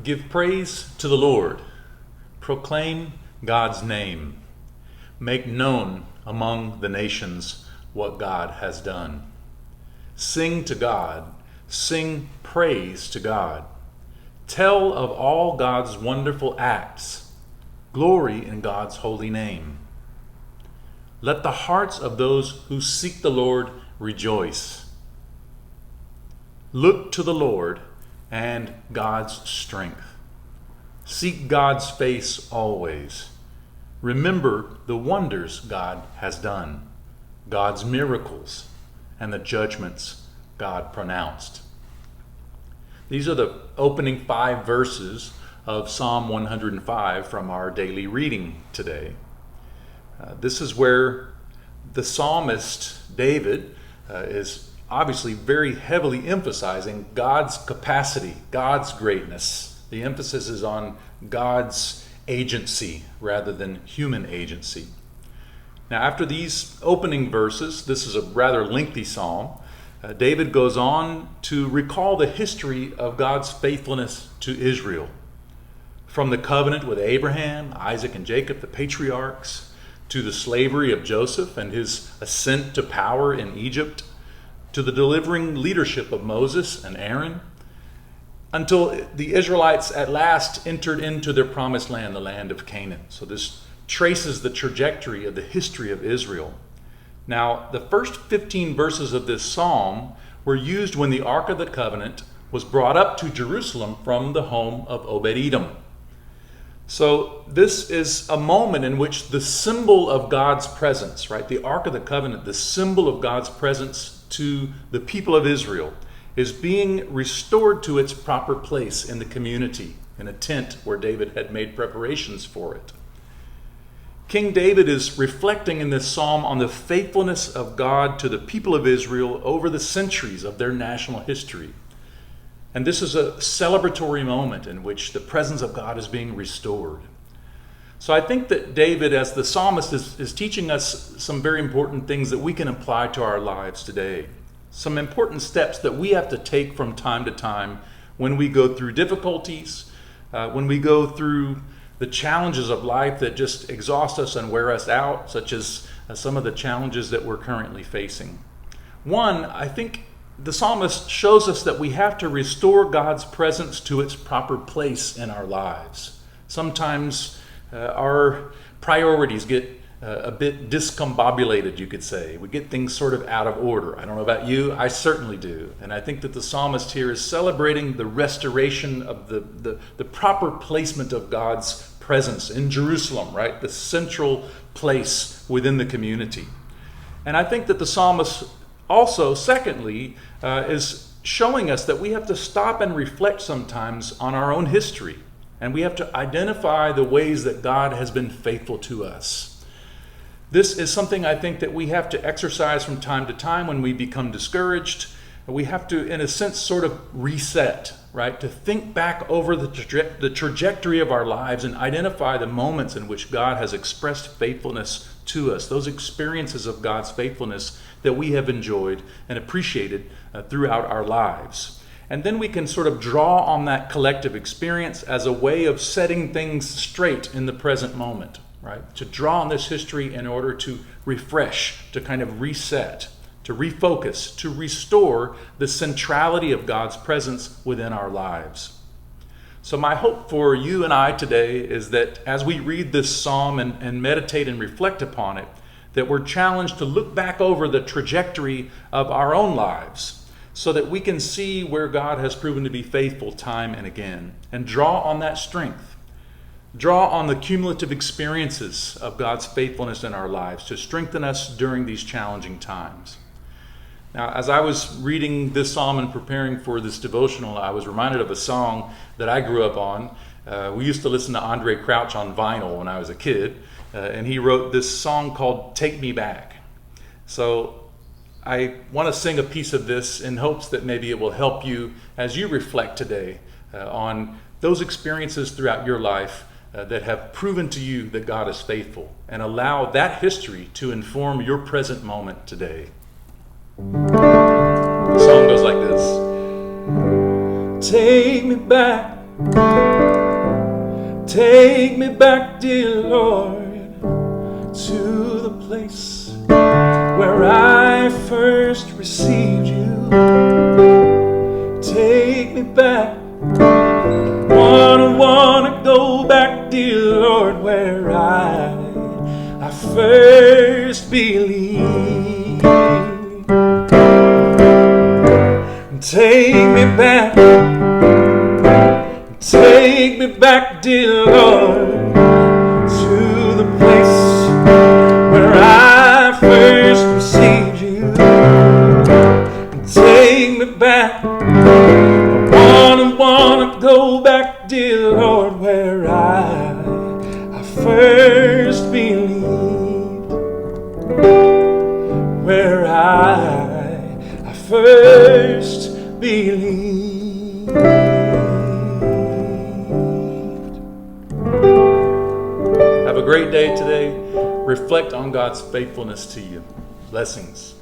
Give praise to the Lord. Proclaim God's name. Make known among the nations what God has done. Sing to God. Sing praise to God. Tell of all God's wonderful acts. Glory in God's holy name. Let the hearts of those who seek the Lord rejoice. Look to the Lord and God's strength. Seek God's face always. Remember the wonders God has done, God's miracles, and the judgments God pronounced. These are the opening 5 verses of Psalm 105 from our daily reading today. This is where the psalmist David is obviously very heavily emphasizing God's capacity, God's greatness. The emphasis is on God's agency rather than human agency. Now, after these opening verses, this is a rather lengthy psalm, David goes on to recall the history of God's faithfulness to Israel. From the covenant with Abraham, Isaac, and Jacob, the patriarchs, to the slavery of Joseph and his ascent to power in Egypt, to the delivering leadership of Moses and Aaron, until the Israelites at last entered into their promised land, the land of Canaan. So this traces the trajectory of the history of Israel. Now, the first 15 verses of this psalm were used when the Ark of the Covenant was brought up to Jerusalem from the home of Obed-Edom. So this is a moment in which the symbol of God's presence, right, the Ark of the Covenant, the symbol of God's presence to the people of Israel, is being restored to its proper place in the community, in a tent where David had made preparations for it. King David is reflecting in this psalm on the faithfulness of God to the people of Israel over the centuries of their national history. And this is a celebratory moment in which the presence of God is being restored. So I think that David, as the psalmist, is teaching us some very important things that we can apply to our lives today. Some important steps that we have to take from time to time when we go through difficulties, when we go through the challenges of life that just exhaust us and wear us out, such as some of the challenges that we're currently facing. One, I think the psalmist shows us that we have to restore God's presence to its proper place in our lives. Sometimes our priorities get a bit discombobulated, you could say. We get things sort of out of order. I don't know about you, I certainly do. And I think that the psalmist here is celebrating the restoration of the proper placement of God's presence in Jerusalem, right? The central place within the community. And I think that the psalmist also, secondly, is showing us that we have to stop and reflect sometimes on our own history. And we have to identify the ways that God has been faithful to us. This is something I think that we have to exercise from time to time when we become discouraged. We have to, in a sense, sort of reset, right? To think back over the trajectory of our lives and identify the moments in which God has expressed faithfulness to us, those experiences of God's faithfulness that we have enjoyed and appreciated throughout our lives. And then we can sort of draw on that collective experience as a way of setting things straight in the present moment, right? To draw on this history in order to refresh, to kind of reset, to refocus, to restore the centrality of God's presence within our lives. So my hope for you and I today is that as we read this psalm and meditate and reflect upon it, that we're challenged to look back over the trajectory of our own lives so that we can see where God has proven to be faithful time and again, and draw on that strength. Draw on the cumulative experiences of God's faithfulness in our lives to strengthen us during these challenging times. Now, as I was reading this psalm and preparing for this devotional, I was reminded of a song that I grew up on. We used to listen to Andre Crouch on vinyl when I was a kid, and he wrote this song called "Take Me Back." So I want to sing a piece of this in hopes that maybe it will help you as you reflect today on those experiences throughout your life that have proven to you that God is faithful, and allow that history to inform your present moment today. The song goes like this. Take me back Lord, to the place where I first received you. Take me back. Wanna go back, dear Lord, where I first believed. Take me back, dear Lord, to the place where I first received you. Take me back. I wanna go back, dear Lord, where I first believed. Where I first believed. Have a great day today. Reflect on God's faithfulness to you. Blessings.